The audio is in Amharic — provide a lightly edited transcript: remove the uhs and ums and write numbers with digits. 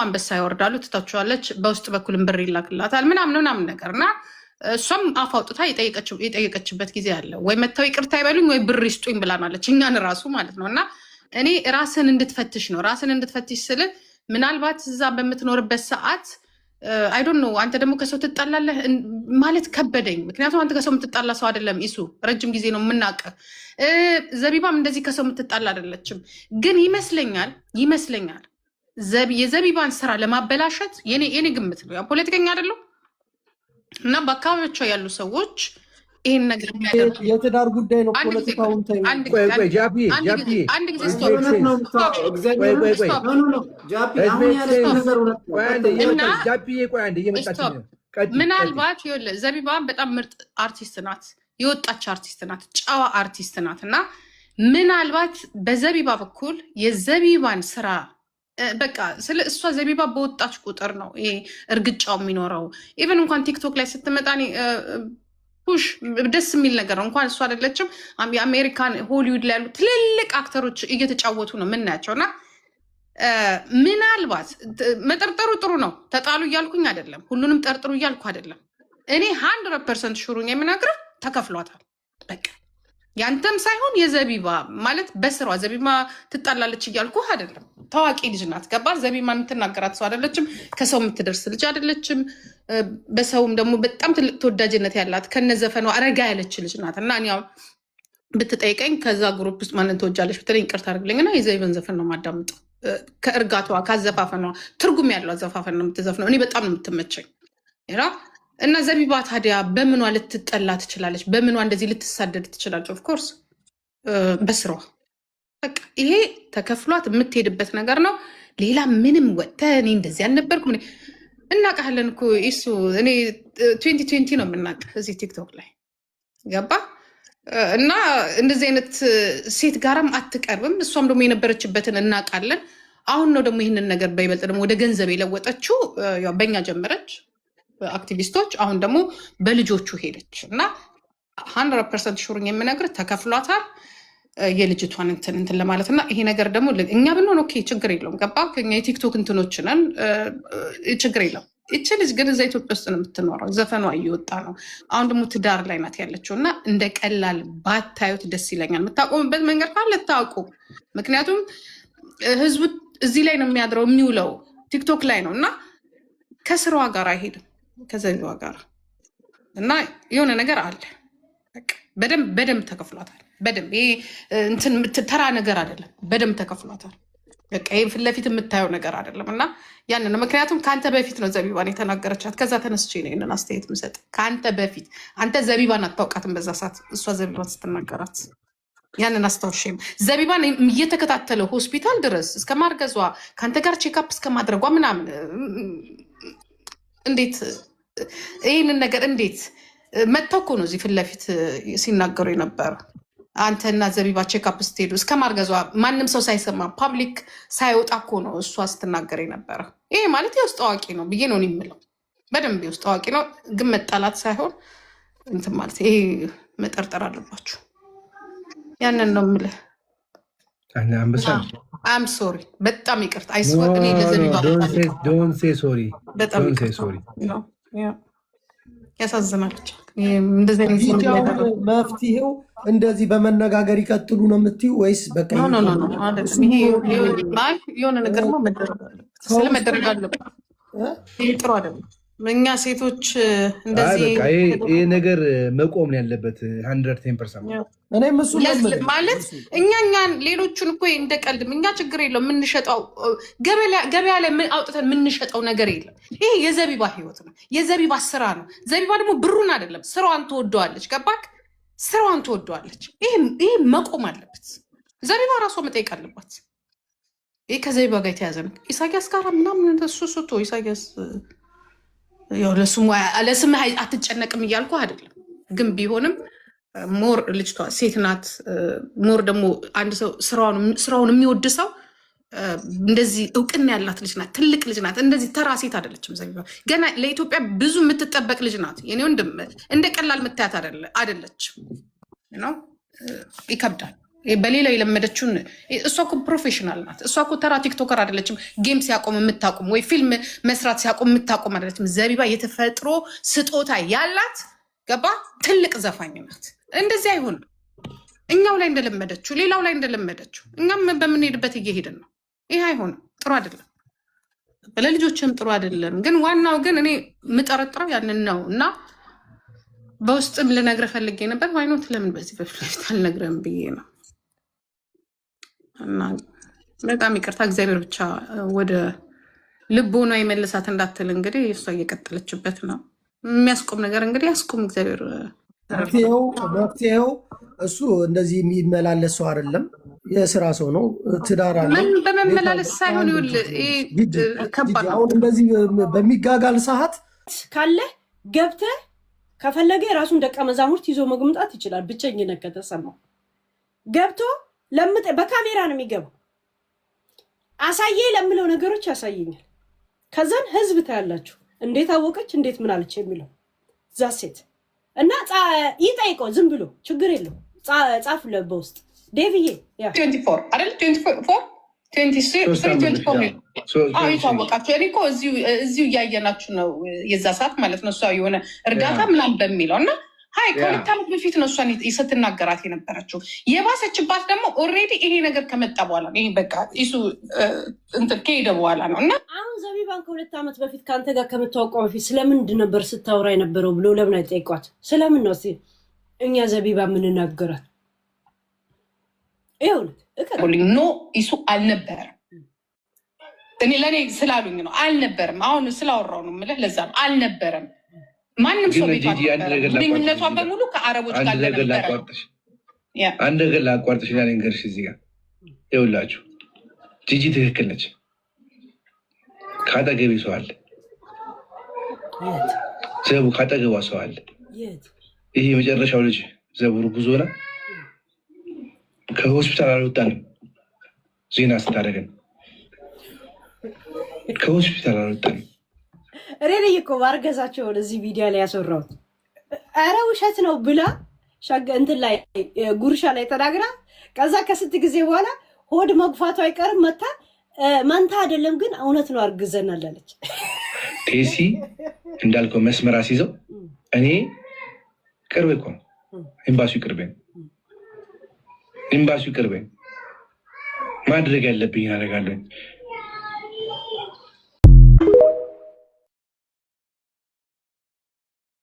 አንበሳ ይወርዳሉ ትታቸዋለች በውስጥ በኩልም ብር ይላክላታል ምናምን ነገርና እሷም አፍ አውጥታ የጠየቀችበት ጊዜ አለ ወይ መተው ይቅርታ ይበሉኝ ወይ ብር ይስጡኝ ብላናለች እኛን ራሱ ማለት ነውና እኔ ራስን እንድትፈትሽ ነው ራስን እንድትፈትሽ ስለ ምናልባት እዛ በምትኖርበት ሰዓት አይ ዶንት ኖ አንተ ደግሞ ከሰው ትጣላለህ ማለት ከበደኝ ምክንያቱም አንተ ከሰው የምትጣላ ሰው አይደለም ኢሱ ረጅም ጊዜ ነው የምናቀ ዘቢባም እንደዚህ ከሰው የምትጣላ አይደለችም ግን ይመስለኛል የዘቢባን ስራ ለማበላሸት የኔ ግምት ነው ፖለቲከኛ አይደለም እና በአካባቢያቸው ያሉ ሰዎች ይሄን ነገር የሚያደርጉ የትዳር ጉዳይ ነው ፖለቲካውን ታይ አንድ ጊዜ ምናልባት ዘቢባ በጣም ምርጥ አርቲስት ናት የወጣች አርቲስት ናት ጨዋ አርቲስት ናት እና ምናልባት በዘቢባ በኩል የዘቢባን ስራ በቃ ስለ እሷ ዘቢባ በወጣች ቁጥር ነው ይሄ እርግጫው የሚኖረው ኢቨን እንኳን ቲክቶክ ላይ ስትመጣ ፑሽ ደስ የሚል ነገር እንኳን እሷ አይደለችም የአሜሪካን ሆሊውድ ላይ ያሉ ትልልቅ አክተሮች እየተጫወቱ ነው የምናያቸው እና ምናልባት መጠርጠሩ ጥሩ ነው ተጣሉ እያልኩኝ አይደለም ሁሉንም ጠርጥሩ እያልኩ አይደለም እኔ 100% ሹሩኝ የምናገረው ተከፍሏታል በቃ ያንተም ሳይሆን የዘቢባ ማለት በስሯ ዘቢባ ትጣላለች እያልኩ አይደለም ታዋቂ ልጅ ናት ገባ ዘቢባ የምትናገራት ሰው አይደለችም ከሰው የምትደርስ ልጅ አይደለችም በሰውም ደግሞ በጣም ትልቅ ተወዳጅነት ያላት ከነዘፈኗ አረጋ ያለች ልጅ ናት እና እኔ ብትጠይቀኝ ከዛ ግሩፕ ውስጥ ማንን ተወጃለች ብትለኝ ይቅርታ አድርግልኝና የዘቢባን ዘፈን ነው የማዳምጠው ከእርጋቷ ካዘፋፈኗ ትርጉም ያለው አዘፋፈን ነው የምትዘፍነው እኔ በጣም ነው የምትመቸኝ እና ዘቢባ ታዲያ በምኗ ልትጠላ ትችላለች በምኗ እንደዚህ ልትሳደድ ትችላለች ኦፍኮርስ በስራዋ በቃ ይሄ ተከፍሏት የምትሄድበት ነገር ነው ሌላ ምንም ወጥተ እኔ እንደዚህ አልነበርኩም እናውቃለን እኮ እሱ እኔ 2020 ነው የምናውቅ እዚህ ቲክቶክ ላይ ገባ እና እንደዚህ አይነት ሴት ጋራም አትቀርብም እሷም ደግሞ የነበረችበትን እናውቃለን አሁን ነው ደግሞ ይህንን ነገር በይበልጥ ደግሞ ወደ ገንዘብ የለወጠችው ያው በእኛ ጀመረች አክቲቪስቶች አሁን ደግሞ በልጆቹ ሄደች እና 100% ሹሩኝ የምነግር ተከፍሏታል የልጅቷን እንትን ለማለት እና ይሄ ነገር ደግሞ እኛ ብንሆን ኦኬ ችግር የለውም ገባ ከኛ የቲክቶክ እንትኖች ነን ችግር የለውም እቺ ልጅ ግን እዛ ኢትዮጵያ ውስጥ ነው የምትኖረው ዘፈኗ እየወጣ ነው አሁን ደግሞ ትዳር ላይ ናት ያለችው እና እንደ ቀላል ባታዩት ደስ ይለኛል የምታቆምበት መንገድ ካለ ታውቁ ምክንያቱም ህዝቡ እዚህ ላይ ነው የሚያድረው የሚውለው ቲክቶክ ላይ ነው እና ከስራዋ ጋር አይሄድም ከዘቢባ ጋር እና የሆነ ነገር አለ በደንብ ተከፍሏታል በደንብ ይሄ እንትን ተራ ነገር አይደለም በደንብ ተከፍሏታል በቃ ይሄ ፊት ለፊት የምታየው ነገር አይደለም እና ያንን ነው ምክንያቱም ከአንተ በፊት ነው ዘቢባን የተናገረቻት ከዛ ተነስቼ ነው ይሄንን አስተያየት የምሰጥ ከአንተ በፊት አንተ ዘቢባን አታውቃትም በዛ ሰዓት እሷ ዘቢባን ስትናገራት ያንን አስታውሽም ዘቢባን እየተከታተለው ሆስፒታል ድረስ እስከ ማርገዟ ከአንተ ጋር ቼክአፕ እስከማድረጓ ምናምን እንዴት ይህንን ነገር እንዴት መጥተው እኮ ነው እዚህ ፊት ለፊት ሲናገሩ የነበረው አንተና ዘቢባ ቼክአፕ ስትሄዱ እስከ ማርገዟ ማንም ሰው ሳይሰማ ፓብሊክ ሳይወጣ እኮ ነው እሷ ስትናገር የነበረው ይሄ ማለት የውስጥ አዋቂ ነው ብዬ ነው የምለው በደንብ የውስጥ አዋቂ ነው ግን መጣላት ሳይሆን እንትን ማለት ይሄ መጠርጠር አለባችሁ ያንን ነው የምልህ አም ሶሪ በጣም ይቅርታ አይስወር እኔ ለዘቢባ ዶንት ሴ ሶሪ በጣም ሶሪ ያሳዝናለች እንደዚህ መፍትሄው እንደዚህ በመነጋገር ይቀጥሉ ነው የምትዩ ወይስ በቃ የሆነ ነገር ነው ስለመደረግ አለበት ይሄ ጥሩ አይደለም እኛ ሴቶች እንደዚህ ይሄ ነገር መቆም ነው ያለበት 110% እኔም እሱ ማለት እኛን ሌሎቹን እኮ እንደቀልድም እኛ ችግር የለው የምንሸጠው ገበያ ላይ አውጥተን የምንሸጠው ነገር የለም ይሄ የዘቢባ ህይወት ነው የዘቢባ ስራ ነው ዘቢባ ደግሞ ብሩን አይደለም ስራዋን ትወደዋለች ገባክ ስራዋን ትወደዋለች ይሄ መቆም አለበት ዘቢባ ራሷ መጠየቅ አለባት ይሄ ከዘቢባ ጋር የተያዘ ነው ኢሳያስ ጋር ምናምን እሱ ኢሳያስ ያው ለስም አትጨነቅም እያልኩ አይደለም ግን ቢሆንም ሞር ልጅቷ ሴት ናት ሞር ደግሞ አንድ ሰው ስራውን የሚወድ ሰው እንደዚህ እውቅና ያላት ልጅ ናት ትልቅ ልጅ ናት እንደዚህ ተራ ሴት አይደለችም ዘቢባ ገና ለኢትዮጵያ ብዙ የምትጠበቅ ልጅ ናት የኔ ወንድም እንደ ቀላል የምታያት አይደለችም ነው ይከብዳል በሌላ የለመደችውን እሷ እኮ ፕሮፌሽናል ናት። እሷ እኮ ተራ ቲክቶከር አይደለችም። ጌም ሲያቆም የምታቆም ወይ ፊልም መስራት ሲያቆም የምታቆም አይደለችም። ዘቢባ የተፈጥሮ ስጦታ ያላት ገባ ትልቅ ዘፋኝ ናት። እንደዚህ አይሆንም። እኛው ላይ እንደለመደችው ሌላው ላይ እንደለመደችው እኛም በምንሄድበት እየሄድን ነው። ይሄ አይሆንም። ጥሩ አይደለም። ለልጆችም ጥሩ አይደለም። ግን ዋናው ግን እኔ የምጠረጥረው ያንን ነው እና በውስጥም ልነግርህ ፈልጌ ነበር። ዋይኖት ለምን በዚህ በፊት ለፊት አልነግረም ብዬ ነው። እና በጣም ይቅርታ። እግዚአብሔር ብቻ ወደ ልቦና የመልሳት እንዳትል። እንግዲህ እሷ እየቀጠለችበት ነው። የሚያስቆም ነገር እንግዲህ ያስቆም እግዚአብሔር። መፍትሄው እሱ እንደዚህ የሚመላለስ ሰው አይደለም፣ የስራ ሰው ነው። ትዳር አለ። በመመላለስ ሳይሆን ከባድ ነው። አሁን እንደዚህ በሚጋጋል ሰዓት ካለ ገብተህ ከፈለገ የራሱን ደቀ መዛሙርት ይዞ መግምጣት ይችላል። ብቸኝነት ከተሰማው ገብቶ በካሜራ ነው የሚገባው። አሳየ ለምለው ነገሮች ያሳየኛል። ከዛን ህዝብ ታያላችሁ እንዴት አወቀች እንዴት ምን አለች የሚለው ዛሴት እና ይጠይቀው። ዝም ብሎ ችግር የለው ጻፍ በውስጥ ዴቪዬ 24 አይደል 23 ይታወቃችሁ። እኔ እኮ እዚሁ እያየናችሁ ነው የዛ ሰዓት ማለት ነው። እሷ የሆነ እርዳታ ምናምን በሚለው እና ሀይ ከሁለት ዓመት በፊት ነው እሷን ስትናገራት የነበረችው። የባሰችባት ደግሞ ኦልሬዲ ይሄ ነገር ከመጣ በኋላ ይሄ በቃ እሱ እንትን ከሄደ በኋላ ነው። እና አሁን ዘቢባን ከሁለት ዓመት በፊት ከአንተ ጋር ከመታወቋ በፊት ስለምንድን ነበር ስታወራ የነበረው ብሎ ለምን አይጠይቋት? ስለምን ነው እኛ ዘቢባ የምንናገራት? ኖ ይሱ አልነበረም። እኔ ለእኔ ስላሉኝ ነው አልነበረም። አሁን ስላወራው ነው የምልህ። ለዛ ነው አልነበረም። ማንም ሰው ቤቷ ግንኙነቷን በሙሉ ከአረቦች ጋር ነበረ። አንድ ነገር ላቋርጥሽ እና ልንገርሽ እዚህ ጋር ይኸውላችሁ፣ ጂጂ ትክክል ነች። ከአጠገቤ ሰው አለ፣ ዘቡ ከአጠገቧ ሰው አለ። ይሄ የመጨረሻው ልጅ ዘቡሩ ጉዞ ነው። ከሆስፒታል አልወጣንም። ዜና ስታደርገን ከሆስፒታል አልወጣንም። ሬሌ እኮ ባርገዛቸውን እዚህ ቪዲዮ ላይ ያስወራሁት ኧረ ውሸት ነው ብላ እንትን ላይ ጉርሻ ላይ ተናግራ ከዛ ከስንት ጊዜ በኋላ ሆድ መግፋቱ አይቀርም መታ መንታ አይደለም ግን እውነት ነው አርግዘናል አለች። ቴሲ እንዳልከው መስመር አስይዘው እኔ ቅርብ እኮ ኤምባሲው ቅርቤን ኤምባሲው ቅርቤን ማድረግ ያለብኝ አደርጋለሁ።